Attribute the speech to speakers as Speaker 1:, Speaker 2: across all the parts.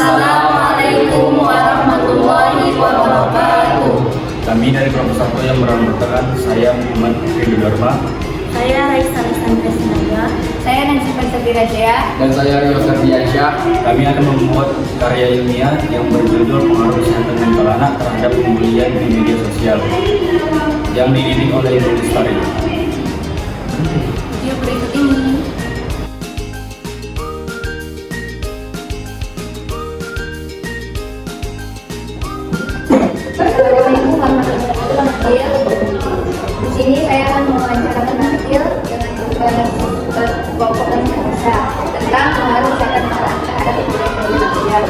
Speaker 1: Assalamualaikum warahmatullahi wabarakatuh.
Speaker 2: Kami dari kelompok 1 yang beranggotakan saya Muhammad Ridho Dharma.
Speaker 1: Saya Raisa Alexandra Sinaga. Saya Nansifah Sabira Jaya.
Speaker 3: Dan saya Rio Sardiansyah.
Speaker 2: Kami akan membuat karya ilmiah yang berjudul Pengaruh Kesehatan Mental Anak terhadap Pembulian di Media Sosial yang dididik oleh Ibu Lestari.
Speaker 1: Video berikut ini. Assalamualaikum warahmatullahi wabarakatuh. Di sini saya akan mewawancarakan Nabil dengan tugas pokok dan bahasa tentang pengaruh kesehatan mental anak terhadap pembulian media sosial.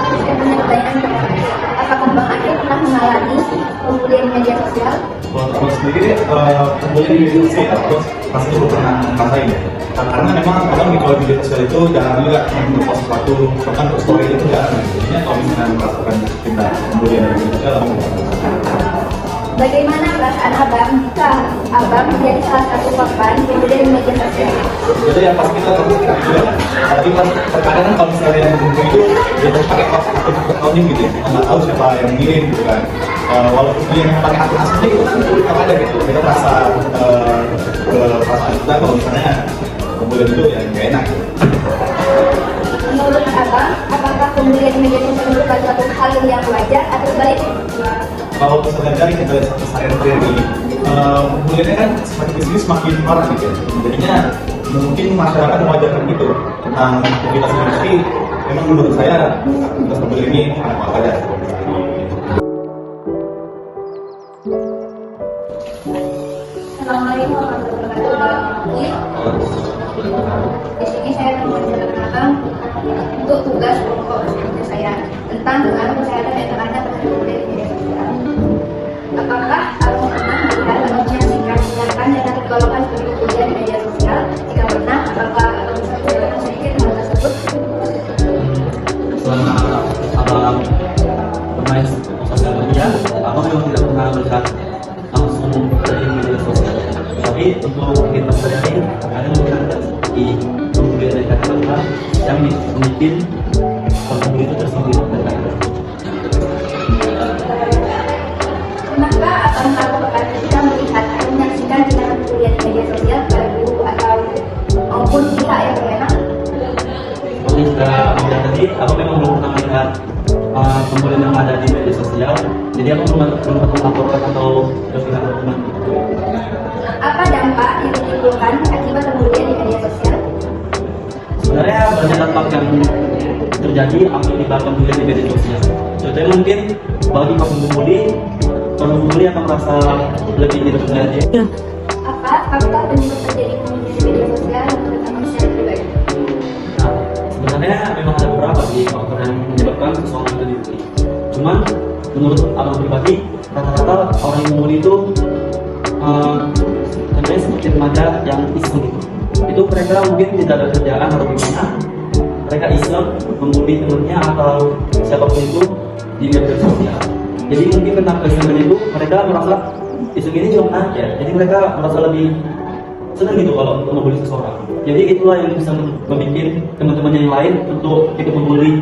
Speaker 1: Saya punya pertanyaan kepada Nabil. Apakah Bang Akil pernah mengalami pembulian di media sosial?
Speaker 4: Kalau sendiri pembulian di media sosial terus pasti belum pernah ngerasain ya. Karena memang orang kalau di media sosial itu jarang juga mempost sesuatu, bahkan untuk story itu jarang. Jadinya kalau misalnya merasakan kita pembulian di media sosial,
Speaker 1: Bagaimana perasaan Abang jika Abang menjadi salah satu korban pembulian di media sosial?
Speaker 4: jadi yang pasti kita terus juga. Tapi kan terkadang kan kalau misalnya yang menghubungi itu dia terus pakai akun gitu ya. Kita nggak tahu siapa yang ngirim gitu kan. Walaupun dia yang pakai akun asli itu tetap ada gitu. Kita merasa perasaan kita kalau misalnya pembulian itu ya nggak enak.
Speaker 1: Menurut Abang, apakah pembulian di media sosial merupakan suatu hal yang wajar atau sebaliknya?
Speaker 4: Kalau misalnya dari kita lihat sehari ini, pembuliannya kan semakin kesini semakin parah gitu ya. Jadinya mungkin masyarakat mewajarkan gitu tentang aktivitas industri. Memang menurut saya aktivitas pembulian ini amat wajar.
Speaker 1: Assalamualaikum warahmatullahi wabarakatuh. Di sini saya akan menjelaskan Abang untuk tugas pokok kerja saya tentang pengaruh kesehatan mental anak terhadap pembulian di media sosial. Apakah Abang pernah melihat atau menyaksikan tindakan yang dapat digolongkan sebagai pembulian di media sosial? Jika pernah, apakah Abang bisa menjelaskan sedikit hal tersebut?
Speaker 3: Selama abang bermain sosial media, abang memang tidak pernah melihat langsung dari media sosial. Tapi untuk kita sendiri ada beberapa di pembulian dari kata-kata yang mungkin pembuli itu tersinggung dan kata-kata.
Speaker 1: Pernahkah Abang melakukan ketika melihat atau menyaksikan tindakan pembulian di media sosial pada guru atau maupun pihak yang berwenang?
Speaker 3: Mungkin sudah bilang tadi, aku memang belum pernah melihat pembulian yang ada di media sosial. Jadi aku belum pernah melaporkan atau berpihak berwenang.
Speaker 1: Apa dampak yang ditimbulkan akibat pembulian di media sosial?
Speaker 3: Sebenarnya banyak dampak yang terjadi akibat pembulian di media sosial. Contohnya mungkin bagi pembuli akan merasa lebih tidak berdaya.
Speaker 1: Apa faktor penyebab terjadi pembulian di media sosial menurut Abang secara pribadi?
Speaker 3: Nah, sebenarnya memang ada beberapa sih faktor yang menyebabkan seseorang itu dibully. Cuman menurut abang pribadi, rata-rata orang yang membuli itu contohnya seperti remaja yang iseng gitu. Itu mereka mungkin tidak ada kerjaan atau gimana, mereka iseng membuli temannya atau siapapun itu di media sosial. Jadi mungkin karena kesenangan itu mereka merasa iseng ini cuma aja. Jadi mereka merasa lebih senang gitu kalau untuk membuli seseorang. Jadi itulah yang bisa membuat teman-temannya yang lain untuk ikut membuli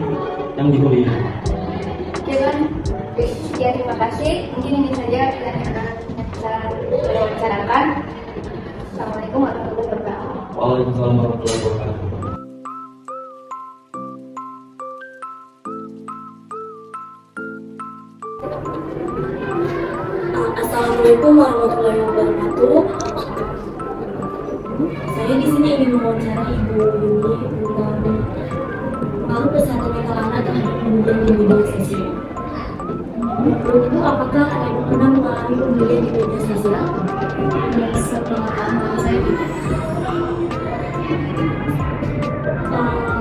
Speaker 3: yang dibully.
Speaker 1: Ya, terima kasih. Mungkin ini saja yang akan kita bicarakan. Assalamualaikum warahmatullahi wabarakatuh.
Speaker 3: Waalaikumsalam warahmatullahi wabarakatuh.
Speaker 5: Assalamualaikum warahmatullahi wabarakatuh. Saya di sini ingin mewawancarai Ibu Yuni tentang pengaruh kesehatan mental anak terhadap pembulian di media sosial. Menurut Ibu, apakah Ibu pernah mengalami pembulian di media sosial? Sepengetahuan saya tidak.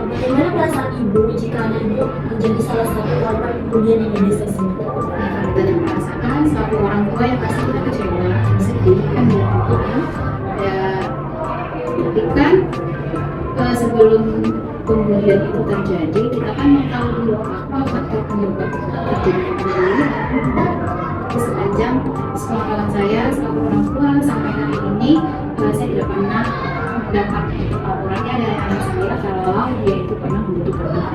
Speaker 5: Bagaimana perasaan Ibu jika anak Ibu menjadi salah satu korban pembulian di media sosial?
Speaker 6: Kita dan merasakan selaku orang tua yang pasti kita kecewa, sedih kan gitu ya. Tapi kan sebelum pembulian itu terjadi, kita kan mau tahu dulu apa faktor penyebab terjadinya pembulian. Sepanjang sepengetahuan saya selaku orang tua sampai hari ini, saya tidak pernah mendapat laporannya dari anak saya kalau dia itu pernah membutuhkan.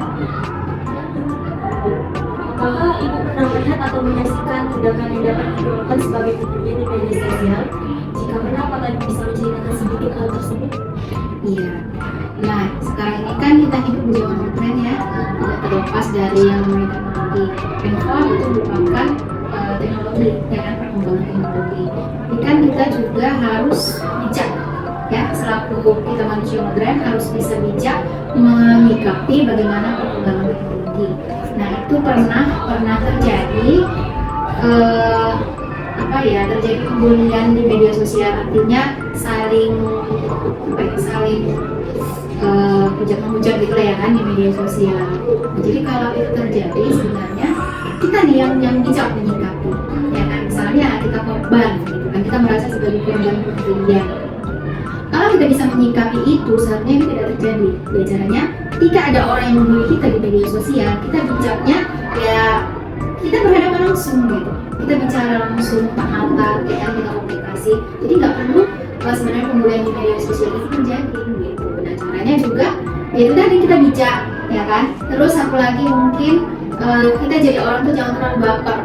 Speaker 5: atau menyaksikan tindakan yang dapat digolongkan sebagai pembulian di media sosial? Jika benar, apakah Ibu bisa menceritakan sedikit hal tersebut?
Speaker 6: Iya. Nah, sekarang ini kan kita hidup di zaman modern ya, tidak terlepas dari yang namanya teknologi. Handphone itu merupakan teknologi, ya kan, perkembangan teknologi. Tapi kan kita juga harus bijak, ya, selaku kita manusia modern harus bisa bijak menyikapi bagaimana perkembangan teknologi. Nah, itu pernah terjadi terjadi pembulian di media sosial, artinya saling hujat-menghujat gitu ya kan di media sosial. Nah, jadi kalau itu terjadi sebenarnya kita nih yang bijak menyikapi, ya kan, misalnya kita korban gitu kan, kita merasa sebagai korban pembulian. Kalau kita bisa menyikapi itu, seharusnya itu tidak terjadi. Ya, caranya ketika ada orang yang membuli kita di media sosial, kita bijaknya ya kita berhadapan langsung gitu, kita bicara langsung mata, kita komunikasi. Jadi nggak perlu sebenarnya pembulian di media sosial itu terjadi gitu. Nah, caranya juga ya itu tadi, kita bijak, ya kan. Terus satu lagi mungkin kita jadi orang tuh jangan terlalu baper,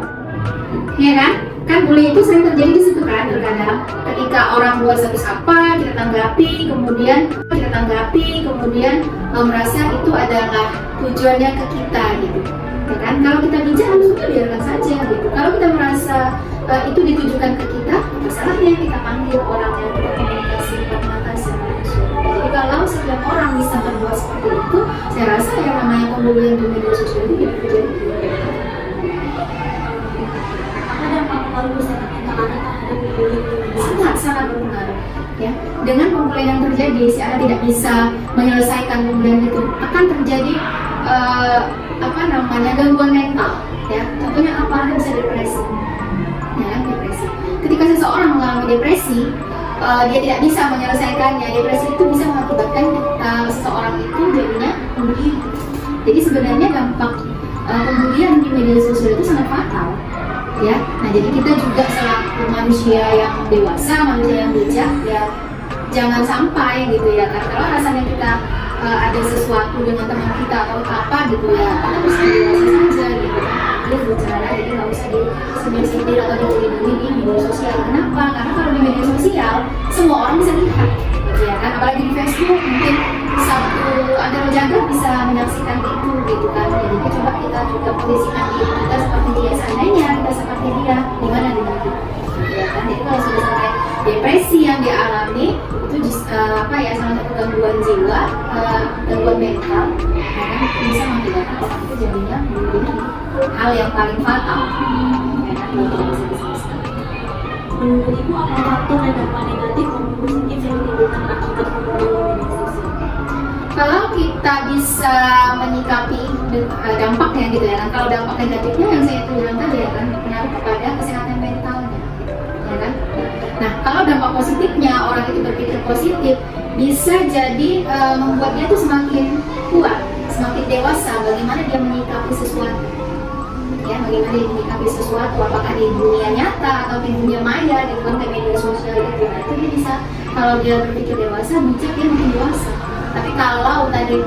Speaker 6: ya kan. Kan bullying itu sering terjadi di situ kan, terkadang ketika orang buat satu apa kita tanggapi, kemudian merasa itu adalah tujuannya ke kita gitu, ya kan. Kalau kita bijak harus biarkan saja gitu. Kalau kita merasa itu ditujukan ke kita, apa salahnya kita panggil orang yang kita komunikasi empat mata secara langsung. Jadi kalau setiap orang bisa berbuat seperti itu, saya rasa yang namanya pembulian di media sosial itu tidak terjadi. Sangat berpengaruh, ya. Dengan pembulian yang terjadi, si anak tidak bisa menyelesaikan pembulian itu, akan terjadi gangguan mental, ya. Contohnya apa? Bisa depresi, ya, depresi. Ketika seseorang mengalami depresi, dia tidak bisa menyelesaikannya. Depresi itu bisa mengakibatkan seseorang itu jadinya pembulian. Jadi sebenarnya dampak pembulian di media sosial itu sangat fatal, ya. Nah, jadi kita juga selaku manusia yang dewasa, manusia yang bijak, ya jangan sampai gitu ya kan. Kalau rasanya kita ada sesuatu dengan teman kita atau apa gitu ya, kita bisa dewasa saja gitu kan. Dia bicara, jadi nggak usah disindir atau dilindungi di media sosial. Kenapa? Karena kalau di media sosial semua orang bisa lihat, gitu ya kan. Apalagi di Facebook mungkin satu ada jaga bisa menyaksikan itu gitu kan. Jadi coba kita juga posisikan diri kita seperti dia, seandainya kita seperti dia, gimana dengan kita, ya kan. Jadi kalau sudah sampai depresi yang dialami itu salah satu gangguan jiwa, gangguan mental, ya kan, bisa mengakibatkan orang itu jadinya menjadi hal yang paling fatal, ya kan, kalau tidak bisa diselesaikan.
Speaker 5: Menurut Ibu, apa faktor dan dampak negatif maupun positif yang ditimbulkan akibat pembulian media sosial?
Speaker 6: Kalau kita bisa menyikapi dampaknya gitu ya kan. Kalau dampak negatifnya yang saya bilang tadi ya kan, pengaruh kepada kesehatan mentalnya, ya kan. Nah, kalau dampak positifnya, orang itu berpikir positif, bisa jadi membuat dia tuh semakin kuat, semakin dewasa bagaimana dia menyikapi sesuatu, ya, bagaimana dia menyikapi sesuatu, apakah di dunia nyata atau di dunia maya, di luar media sosial gitu. Nah, itu dia bisa, kalau dia berpikir dewasa, bijak, dia makin dewasa. Tapi kalau tadi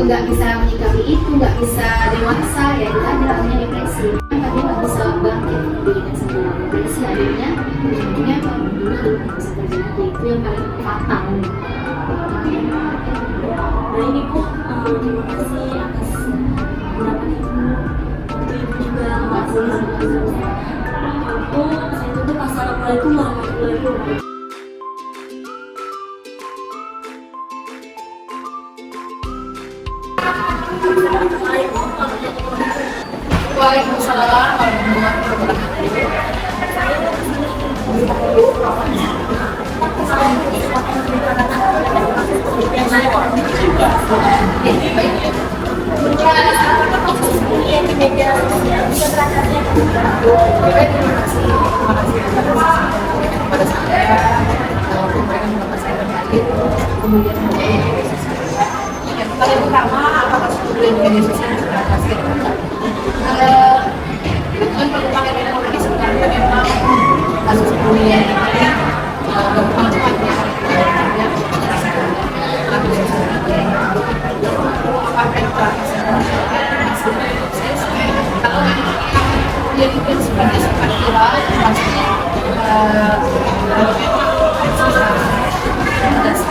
Speaker 6: nggak bisa menyikapi itu, nggak bisa dewasa, ya itu artinya depresi. Tadi nggak bisa bangkit dengan segala depresi, akhirnya ujungnya pembunuhan bisa terjadi. Itu yang paling fatal.
Speaker 5: Nah ini Bu, terima kasih atas pendapat Ibu. Waktu Ibu juga masih untuk saya tutup. Assalamualaikum warahmatullahi wabarakatuh.
Speaker 6: Waalaikumsalam warahmatullahi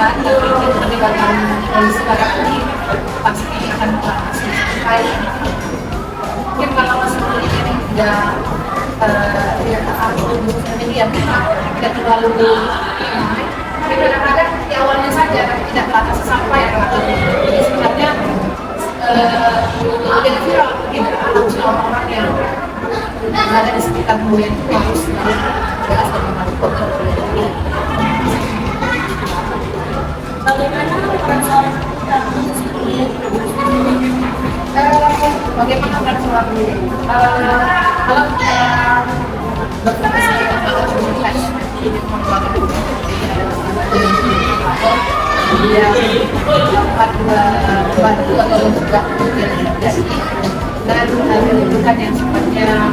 Speaker 6: Pendekatan polisi sekarang ini pasti akan sampai mungkin kalau masih ini tidak terlalu media tidak terlalu naik, tapi kadang-kadang di awalnya saja tapi tidak terasa sampai jadi sebenarnya menjadi viral tidak harus orang-orang yang ada di sekitar gue itu harus jelas dan melakukan.
Speaker 5: Bagaimana peran seorang itu sendiri?
Speaker 6: Bagaimana peran seorang guru? Kalau kita berfungsi dalam komunitas ini membangun dia dapat membantu atau mencegah komunikasi dan menimbulkan yang sifatnya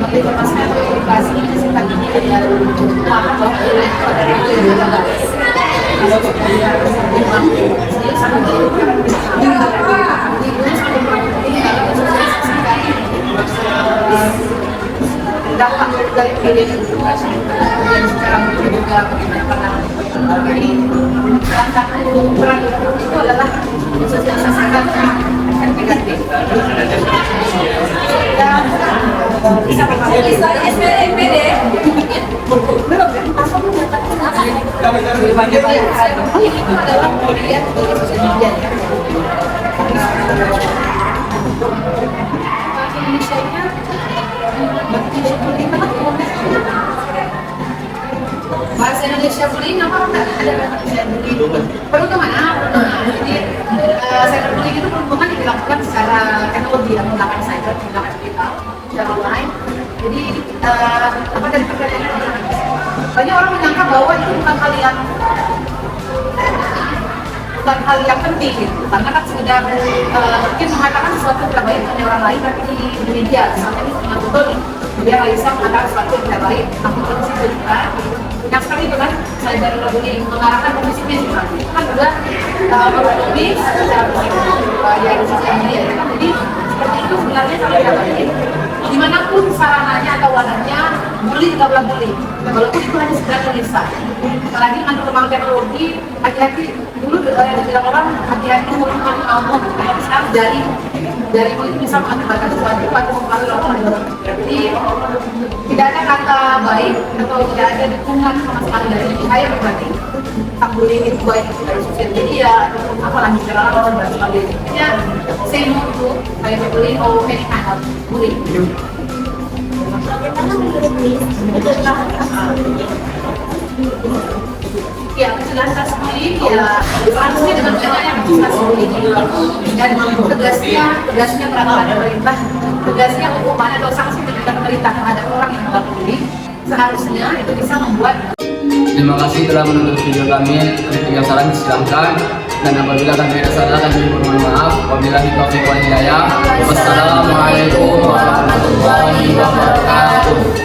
Speaker 6: menginformasikan komunikasi ini sifatnya tidak paham bahwa itu ada itu yang ada kalau kemudian memang dia sangat dampak dari video itu dan secara juga bagaimana jadi salah satu peran itu adalah sosialisasikan yang negatif dan bisa memahami SPMPD itu adalah kemudian dari sosial media Indonesia-nya bahasa Indonesia bullying apa enggak ada bahasa Indonesia bullying peruntungan jadi cyberbullying itu peruntungan yang dilakukan secara teknologi yang menggunakan cyber menggunakan digital secara online jadi apa dari perkembangan banyak orang menyangka bahwa itu bukan hal yang penting gitu. Karena kan sekedar mungkin mengatakan sesuatu yang tidak baik pada orang lain tapi di media misalnya ini dengan betul dia Raisa mengatakan sesuatu yang tidak baik aku di situ juga yang sekali itu kan saya dari bullying mengarahkan ke disiplin itu kan juga mempengaruhi secara yang sosial media jadi seperti itu sebenarnya kalau tidak baik dimanapun sarananya atau wadahnya bully tidak boleh bully walaupun itu hanya sekedar tulisan apalagi dengan perkembangan teknologi hati-hati dulu dibilang orang hati-hati menggunakan ngomong kalau sekarang dari itu bisa mengakibatkan sesuatu atau mempengaruhi orang jadi tidak ada kata baik atau tidak ada dukungan sama sekali dari saya pribadi tentang bullying itu baik dari sosial media apalagi secara langsung dan sebagainya saya mau saya bullying or any kind of bullying.
Speaker 5: Bagaimana menurut Miss
Speaker 6: Ya, penjelasan sendiri ya harusnya dengan adanya penjelasan sendiri dan tegasnya peraturan pemerintah, tegasnya hukuman atau sanksi ketika pemerintah terhadap orang yang bullying seharusnya itu bisa membuat.
Speaker 2: Terima kasih telah menonton video kami. Kritik yang salah disilahkan dan apabila kami ada salah kami mohon maaf. Wabillahi taufiq wal hidayah. Wassalamualaikum warahmatullahi wabarakatuh.